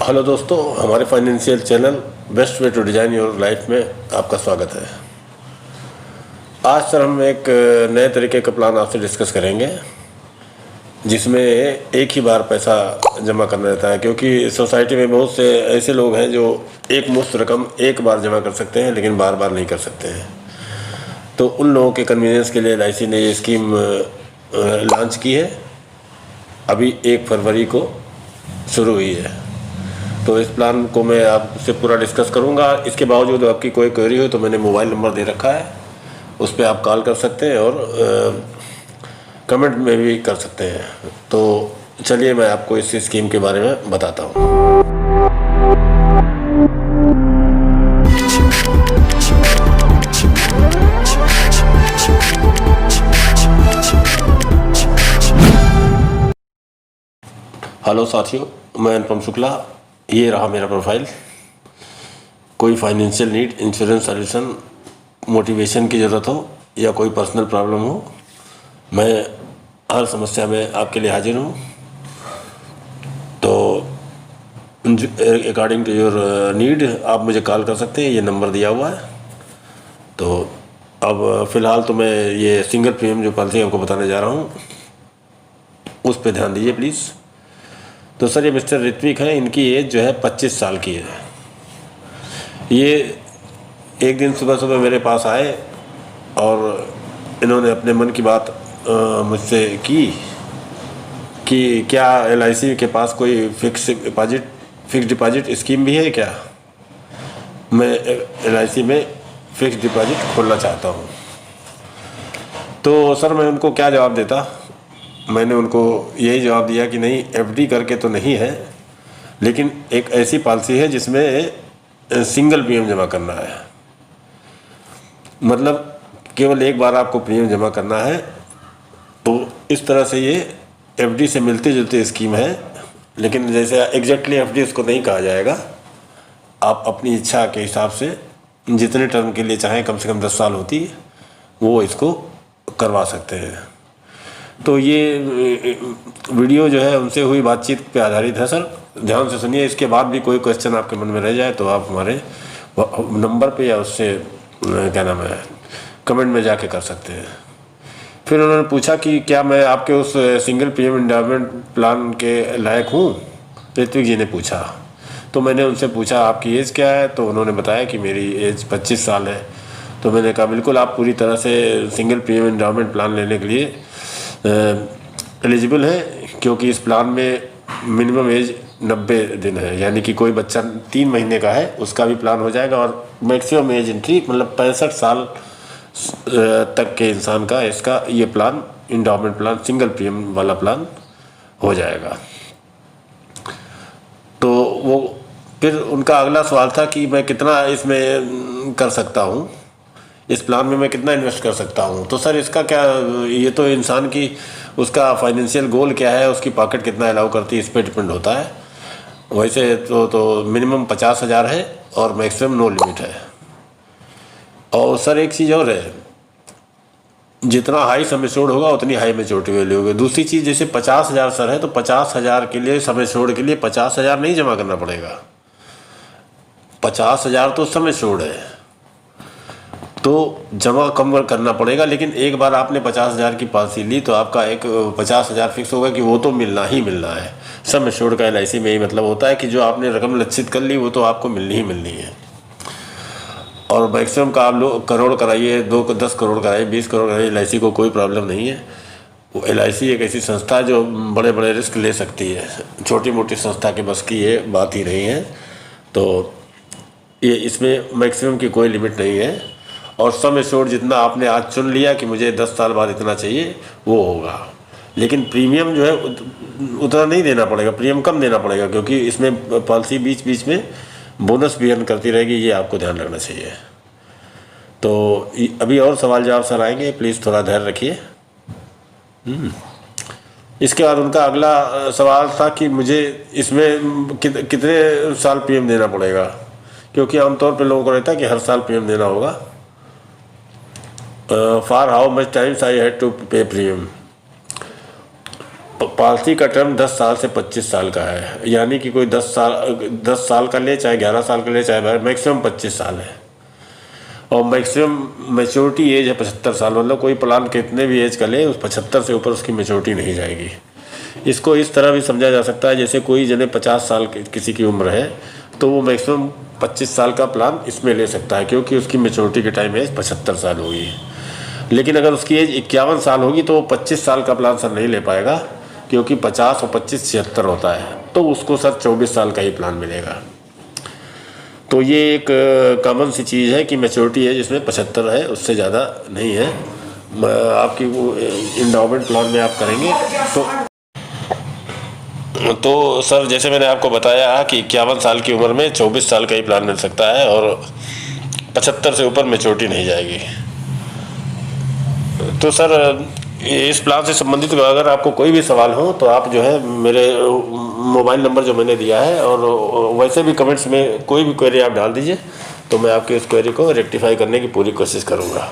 Hello दोस्तों, हमारे financial channel best way to design your life में आपका स्वागत है। आज सर हम एक नए तरीके का प्लान आपसे डिस्कस करेंगे जिसमें एक ही बार पैसा जमा करना रहता है, क्योंकि सोसाइटी में बहुत से ऐसे लोग हैं जो एक मुश्त रकम एक बार जमा कर सकते हैं लेकिन बार बार नहीं कर सकते हैं। तो उन लोगों के कन्वीनियंस के लिए LIC ने ये स्कीम लॉन्च की है। अभी 1 फरवरी को शुरू हुई है। तो इस प्लान को मैं आपसे पूरा डिस्कस करूंगा। इसके बावजूद आपकी कोई क्वेरी हो तो मैंने मोबाइल नंबर दे रखा है, उस पर आप कॉल कर सकते हैं और कमेंट में भी कर सकते हैं। तो चलिए मैं आपको इस स्कीम के बारे में बताता हूँ। हेलो साथियों, मैं अनुपम शुक्ला। ये रहा मेरा प्रोफाइल। कोई financial need, insurance solution, motivation की ज़रूरत हो या कोई पर्सनल प्रॉब्लम हो, मैं हर समस्या में आपके लिए हाजिर हूँ। तो अकॉर्डिंग टू योर नीड आप मुझे कॉल कर सकते हैं, ये नंबर दिया हुआ है। तो अब फ़िलहाल तो मैं ये सिंगल प्रीमियम जो पॉलिसी आपको बताने जा रहा हूँ उस पर ध्यान दीजिए प्लीज़। तो सर ये मिस्टर ऋत्विक है, इनकी एज जो है 25 साल की है। ये एक दिन सुबह सुबह मेरे पास आए और इन्होंने अपने मन की बात मुझसे की कि क्या LIC के पास कोई फिक्स डिपॉजिट स्कीम भी है क्या। मैं LIC में फिक्स डिपॉजिट खोलना चाहता हूँ। तो सर मैं उनको क्या जवाब देता। मैंने उनको यही जवाब दिया कि नहीं, FD करके तो नहीं है, लेकिन एक ऐसी पॉलिसी है जिसमें सिंगल प्रीमियम जमा करना है। मतलब केवल एक बार आपको प्रीमियम जमा करना है। तो इस तरह से ये FD से मिलती जुलती स्कीम है, लेकिन जैसे एग्जैक्टली FD इसको नहीं कहा जाएगा। आप अपनी इच्छा के हिसाब से जितने टर्म के लिए चाहें, कम से कम 10 साल होती है, वो इसको करवा सकते हैं। तो ये वीडियो जो है उनसे हुई बातचीत पे आधारित है सर, ध्यान से सुनिए। इसके बाद भी कोई क्वेश्चन आपके मन में रह जाए तो आप हमारे नंबर पे या उससे क्या नाम है कमेंट में जाके कर सकते हैं। फिर उन्होंने पूछा कि क्या मैं आपके उस सिंगल प्रीमियम एंडाउमेंट प्लान के लायक हूँ, ऋत्विक जी ने पूछा। तो मैंने उनसे पूछा आपकी एज क्या है, तो उन्होंने बताया कि मेरी एज 25 साल है। तो मैंने कहा बिल्कुल आप पूरी तरह से सिंगल प्रीमियम एंडाउमेंट प्लान लेने के लिए एलिजिबल है, क्योंकि इस प्लान में मिनिमम एज 90 दिन है। यानी कि कोई बच्चा 3 महीने का है उसका भी प्लान हो जाएगा, और मैक्सिमम एज एंट्री मतलब 65 साल तक के इंसान का इसका ये plan endowment plan single premium वाला प्लान हो जाएगा। तो वो फिर उनका अगला सवाल था कि मैं कितना इसमें कर सकता हूँ, इस प्लान में मैं कितना इन्वेस्ट कर सकता हूँ। तो सर इसका क्या, ये तो इंसान की उसका फाइनेंशियल गोल क्या है, उसकी पॉकेट कितना अलाउ करती है, इस पर डिपेंड होता है। वैसे तो मिनिमम 50,000 है और मैक्सिमम नो लिमिट है। और सर एक चीज़ और है, जितना हाई सम एश्योर्ड होगा उतनी हाई मैच्योरिटी वैल्यू होगी। दूसरी चीज़, जैसे 50,000 सर है तो 50,000 के लिए सम एश्योर्ड के लिए 50,000 नहीं जमा करना पड़ेगा। 50,000 तो सम एश्योर्ड है तो जमा कम करना पड़ेगा। लेकिन एक बार आपने 50,000 की पॉलिसी ली तो आपका एक 50,000 फिक्स होगा कि वो तो मिलना ही मिलना है। सम एश्योर्ड का LIC में यही मतलब होता है कि जो आपने रकम लक्षित कर ली वो तो आपको मिलनी ही मिलनी है। और मैक्सिमम का आप लोग करोड़ कराइए, 10 करोड़ कराइए, 20 करोड़ कराइए, LIC को कोई प्रॉब्लम नहीं है। वो LIC एक ऐसी संस्था है जो बड़े बड़े रिस्क ले सकती है, छोटी मोटी संस्था के बस की ये बात ही नहीं है। तो ये इसमें मैक्सिमम की कोई लिमिट नहीं है। और सम एश्योर्ड जितना आपने आज चुन लिया कि मुझे 10 साल बाद इतना चाहिए वो होगा, लेकिन प्रीमियम जो है उतना नहीं देना पड़ेगा, प्रीमियम कम देना पड़ेगा, क्योंकि इसमें पॉलिसी बीच बीच में बोनस भी अर्न करती रहेगी, ये आपको ध्यान रखना चाहिए। तो अभी और सवाल जवाब सर आएंगे, प्लीज़ थोड़ा धैर्य रखिए। इसके बाद उनका अगला सवाल था कि मुझे इसमें कितने साल प्रीमियम देना पड़ेगा, क्योंकि आमतौर पर लोगों को रहता है कि हर साल प्रीमियम देना होगा। For how much times I had to pay premium. Policy का टर्म 10 साल से 25 साल का है, यानी कि कोई 10 साल का ले, चाहे 11 साल का ले, चाहे मैक्सिमम 25 साल है। और मैक्सिमम मैच्योरिटी एज है 75 साल, मतलब कोई प्लान कितने भी एज का ले, उस 75 से ऊपर उसकी मैच्योरिटी नहीं जाएगी। इसको इस तरह भी समझा जा सकता है, जैसे कोई जने 50 साल किसी की उम्र है तो वो मैक्सिमम 25 साल का प्लान इसमें ले सकता है, क्योंकि उसकी मैच्योरिटी के टाइम एज 75 साल होगी। लेकिन अगर उसकी एज 51 साल होगी तो वो 25 साल का प्लान सर नहीं ले पाएगा, क्योंकि 50 और 25 76 होता है, तो उसको सर 24 साल का ही प्लान मिलेगा। तो ये एक कॉमन सी चीज़ है कि मैच्योरिटी एज इसमें 75 है, उससे ज़्यादा नहीं है। आपकी वो इंडोमेंट प्लान में आप करेंगे तो सर जैसे मैंने आपको बताया कि 51 साल की उम्र में 24 साल का ही प्लान मिल सकता है, और 75 से ऊपर मैच्योरिटी नहीं जाएगी। तो सर इस प्लान से संबंधित अगर आपको कोई भी सवाल हो तो आप जो है मेरे मोबाइल नंबर जो मैंने दिया है, और वैसे भी कमेंट्स में कोई भी क्वेरी आप डाल दीजिए, तो मैं आपकी उस क्वेरी को रेक्टिफाई करने की पूरी कोशिश करूँगा।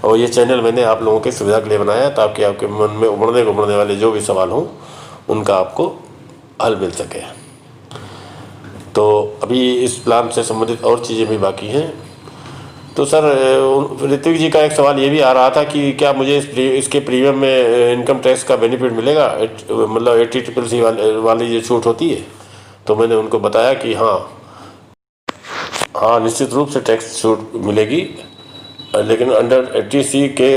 और ये चैनल मैंने आप लोगों की सुविधा के लिए बनाया ताकि आपके मन में उमड़ने वाले जो भी सवाल हों उनका आपको हल मिल सके। तो अभी इस प्लान से संबंधित और चीज़ें भी बाकी हैं। तो सर ऋत्विक जी का एक सवाल ये भी आ रहा था कि क्या मुझे इसके प्रीमियम में इनकम टैक्स का बेनिफिट मिलेगा, मतलब 80CCC वाली जो छूट होती है। तो मैंने उनको बताया कि हाँ निश्चित रूप से टैक्स छूट मिलेगी, लेकिन अंडर 80C के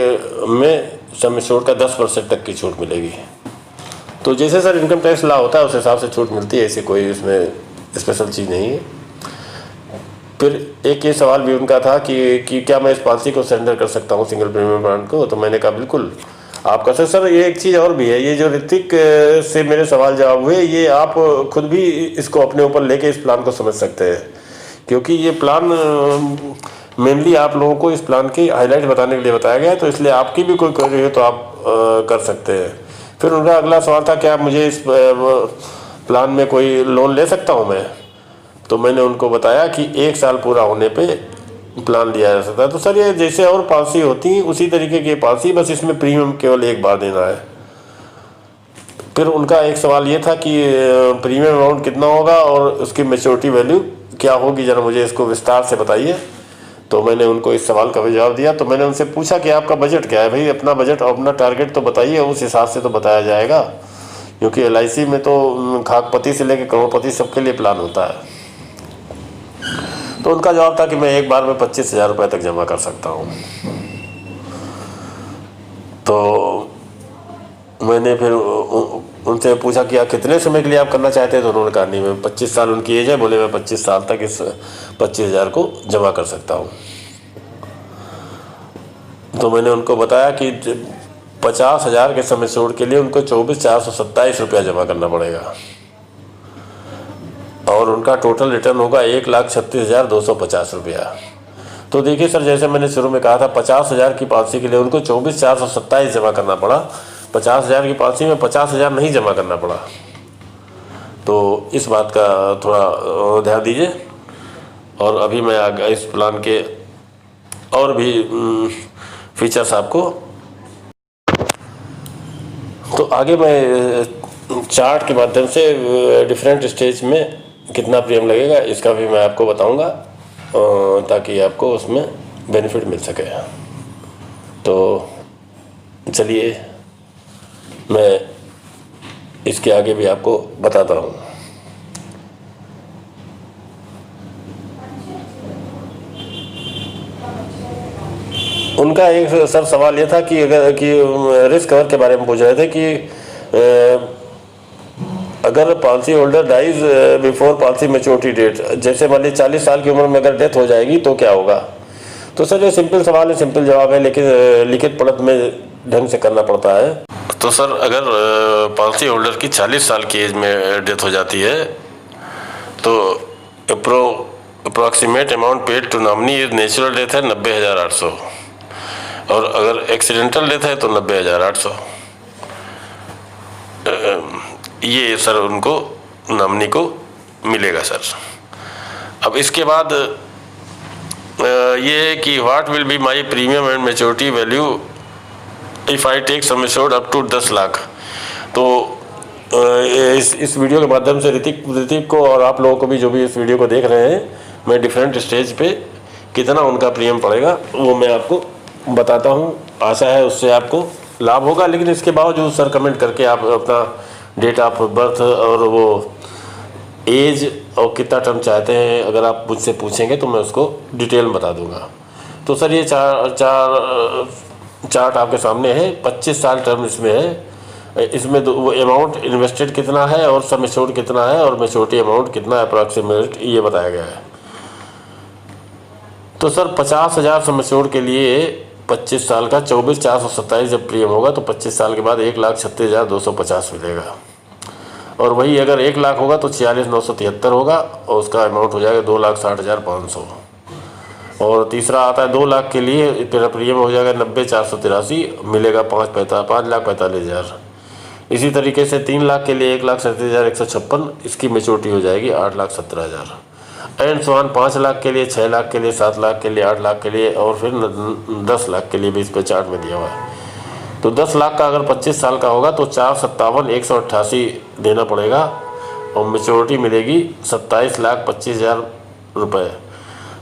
में सम एश्योर्ड का 10% तक की छूट मिलेगी। तो जैसे सर इनकम टैक्स ला होता है उस हिसाब से छूट मिलती है, ऐसी कोई इसमें स्पेशल चीज़ नहीं है। फिर एक ये सवाल भी उनका था कि क्या मैं इस पॉलिसी को सरेंडर कर सकता हूँ सिंगल प्रीमियम प्लान को। तो मैंने कहा बिल्कुल आप कर सकते। सर ये एक चीज़ और भी है, ये जो ऋतिक से मेरे सवाल जवाब हुए, ये आप खुद भी इसको अपने ऊपर लेके इस प्लान को समझ सकते हैं, क्योंकि ये प्लान मेनली आप लोगों को इस प्लान की हाईलाइट बताने के लिए बताया गया है। तो इसलिए आपकी भी कोई क्वेरी हो तो आप कर सकते हैं। फिर उनका अगला सवाल था क्या मुझे इस प्लान में कोई लोन ले सकता हूँ मैं। तो मैंने उनको बताया कि 1 साल पूरा होने पे प्लान लिया जा सकता है। तो सर ये जैसे और पॉलिसी होती है उसी तरीके की पॉलिसी, बस इसमें प्रीमियम केवल एक बार देना है। फिर उनका एक सवाल ये था कि प्रीमियम अमाउंट कितना होगा और उसकी मैच्योरिटी वैल्यू क्या होगी, ज़रा मुझे इसको विस्तार से बताइए। तो मैंने उनको इस सवाल का भी जवाब दिया। तो मैंने उनसे पूछा कि आपका बजट क्या है भाई, अपना बजट और अपना टारगेट तो बताइए, उस हिसाब से तो बताया जाएगा, क्योंकि LIC में तो खाकपति से लेकर करोड़पति सबके लिए प्लान होता है। तो उनका जवाब था कि मैं एक बार में 25,000 रुपये तक जमा कर सकता हूँ। तो मैंने फिर उनसे पूछा कि आप कितने समय के लिए आप करना चाहते हैं। तो उन्होंने कहा नहीं, मैं 25 साल उनकी एज है, बोले मैं 25 साल तक इस 25,000 को जमा कर सकता हूँ। तो मैंने उनको बताया कि 50,000 के समय छोड़ के लिए उनको 24,427 रुपया जमा करना पड़ेगा, और उनका टोटल रिटर्न होगा 1,36,250 रुपया। तो देखिए सर जैसे मैंने शुरू में कहा था 50,000 की पॉलिसी के लिए उनको 24,427 जमा करना पड़ा। 50,000 की पॉलिसी में 50,000 नहीं जमा करना पड़ा। तो इस बात का थोड़ा ध्यान दीजिए। और अभी मैं आगे इस प्लान के और भी फीचर्स आपको, तो आगे मैं चार्ट के माध्यम से डिफरेंट स्टेज में कितना प्रीमियम लगेगा इसका भी मैं आपको बताऊंगा, ताकि आपको उसमें बेनिफिट मिल सके। तो चलिए मैं इसके आगे भी आपको बताता हूँ। उनका एक सर सवाल ये था कि रिस्क कवर के बारे में पूछ रहे थे कि अगर policy holder dies before policy maturity date, जैसे मान लीजिए 40 साल की उम्र में अगर डेथ हो जाएगी तो क्या होगा। तो सर ये सिंपल सवाल है, सिंपल जवाब है, लेकिन लिखित पढ़त में ढंग से करना पड़ता है। तो सर अगर पॉलिसी होल्डर की 40 साल की एज में डेथ हो जाती है तो approximate amount paid to nominee is natural death है 90,800, और अगर एक्सीडेंटल डेथ है तो 90,800। ये सर उनको नॉमिनी को मिलेगा सर। अब इसके बाद ये है कि what will be my premium and maturity value if I take sum assured up to 10 lakh. तो इस वीडियो के माध्यम से ऋतिक को और आप लोगों को भी, जो भी इस वीडियो को देख रहे हैं, मैं डिफरेंट स्टेज पे कितना उनका प्रीमियम पड़ेगा वो मैं आपको बताता हूँ। आशा है उससे आपको लाभ होगा। लेकिन इसके बावजूद सर कमेंट करके आप अपना डेट ऑफ बर्थ और वो एज और कितना टर्म चाहते हैं अगर आप मुझसे पूछेंगे तो मैं उसको डिटेल में बता दूंगा। तो सर ये चार्ट आपके सामने है। 25 साल टर्म इसमें है। इसमें वो अमाउंट इन्वेस्टेड कितना है और सम एश्योर्ड कितना है और मैच्योरिटी अमाउंट कितना है अप्रॉक्सीमेट ये बताया गया है। तो सर 50,000 सम एश्योर्ड के लिए 25 साल का 24,427 जब प्रीमियम होगा तो 25 साल के बाद 1,36,250 मिलेगा। और वही अगर 1 लाख होगा तो 46,973 होगा और उसका अमाउंट हो जाएगा 2,60,500। और तीसरा आता है 2 लाख के लिए, तेरा प्रीमियम हो जाएगा 90,483, मिलेगा 5,45,000। इसी तरीके से 3 लाख के लिए 1,37,156, इसकी मेच्योरिटी हो जाएगी 8,17,000। एंड सो 5 लाख के लिए, 6 लाख के लिए, 7 लाख के लिए, 8 लाख के लिए और फिर 10 लाख के लिए भी इस पर चार्ट में दिया हुआ है। तो 10 लाख का अगर 25 साल का होगा तो 4,57,188 देना पड़ेगा और मेच्योरिटी मिलेगी 27,25,000 रुपये।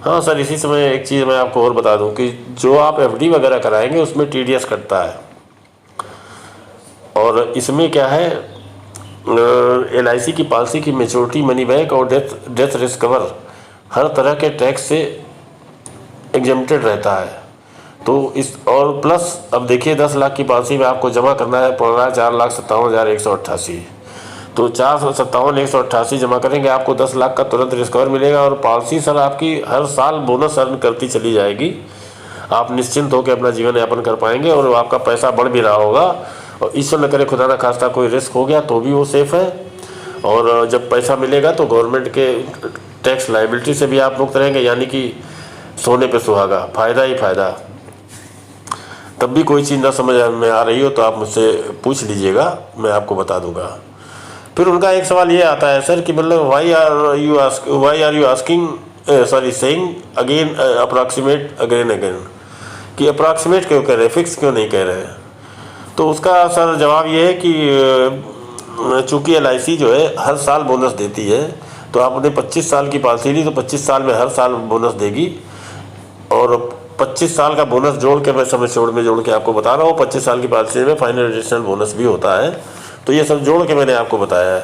हाँ सर, इसी समय एक चीज़ मैं आपको और बता दूं कि जो आप FD वगैरह कराएंगे उसमें TDS कटता है। और इसमें क्या है, LIC की पॉलिसी की मेच्योरिटी, मनी बैक और डेथ रिस्क कवर हर तरह के टैक्स से एग्जेम्प्टेड रहता है। तो इस और प्लस अब देखिए 10 लाख की पॉलिसी में आपको जमा करना है पड़ रहा है 4,57,188। तो 4,57,188 जमा करेंगे, आपको 10 लाख का तुरंत रिस्क कवर मिलेगा। और पॉलिसी सर आपकी हर साल बोनस अर्न करती चली जाएगी। आप निश्चिंत होकर अपना जीवन यापन कर पाएंगे और आपका पैसा बढ़ भी रहा होगा। और ईश्वर न करे खुदा न खास्ता कोई रिस्क हो गया तो भी वो सेफ है। और जब पैसा मिलेगा तो गवर्नमेंट के टैक्स लाइबिलिटी से भी आप मुक्त रहेंगे, यानी कि सोने पे सुहागा, फ़ायदा ही फ़ायदा। तब भी कोई चीज़ ना समझ में आ रही हो तो आप मुझसे पूछ लीजिएगा, मैं आपको बता दूंगा। फिर उनका एक सवाल ये आता है सर कि मतलब why are you asking saying again approximate again कि अप्रॉक्सीमेट क्यों कह रहे हैं, फिक्स क्यों नहीं कह रहे हैं। तो उसका सर जवाब ये है कि चूँकि LIC जो है हर साल बोनस देती है, तो आपने 25 साल की पॉलिसी ली तो 25 साल में हर साल बोनस देगी। और 25 साल का बोनस जोड़ के मैं समय छोड़ में जोड़ के आपको बता रहा हूँ। 25 साल की पॉलिसी में फाइनल एडिशनल बोनस भी होता है, तो ये सब जोड़ के मैंने आपको बताया है।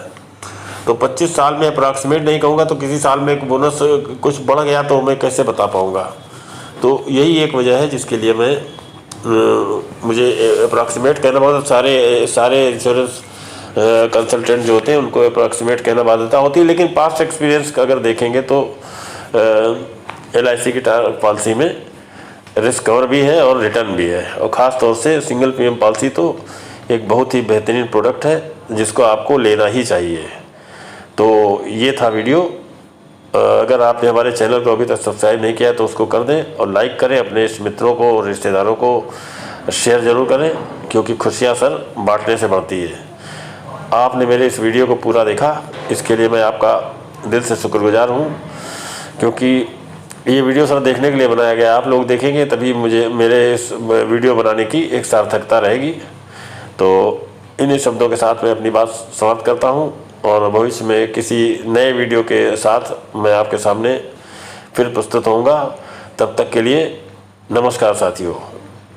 तो 25 साल में अप्रॉक्सीमेट नहीं कहूँगा तो किसी साल में बोनस कुछ बढ़ गया तो मैं कैसे बता पाऊँगा। तो यही एक वजह है जिसके लिए मैं मुझे अप्रॉक्सीमेट कहना बहुत, सारे इंश्योरेंस कंसल्टेंट जो होते हैं उनको अप्रॉक्सीमेट कहना बाध्यता होती है। लेकिन पास्ट एक्सपीरियंस अगर देखेंगे तो LIC की पॉलिसी में रिस्क कवर भी है और रिटर्न भी है। और ख़ास तौर से सिंगल प्रीमियम पॉलिसी तो एक बहुत ही बेहतरीन प्रोडक्ट है जिसको आपको लेना ही चाहिए। तो ये था वीडियो। अगर आपने हमारे चैनल को अभी तक सब्सक्राइब नहीं किया है तो उसको कर दें और लाइक करें, अपने मित्रों को और रिश्तेदारों को शेयर ज़रूर करें, क्योंकि खुशियाँ सर बांटने से बढ़ती है। आपने मेरे इस वीडियो को पूरा देखा, इसके लिए मैं आपका दिल से शुक्रगुजार हूँ, क्योंकि ये वीडियो सर देखने के लिए बनाया गया। आप लोग देखेंगे तभी मुझे मेरे इस वीडियो बनाने की एक सार्थकता रहेगी। तो इन्हीं शब्दों के साथ मैं अपनी बात समाप्त करता हूँ और भविष्य में किसी नए वीडियो के साथ मैं आपके सामने फिर प्रस्तुत होऊंगा। तब तक के लिए नमस्कार साथियों।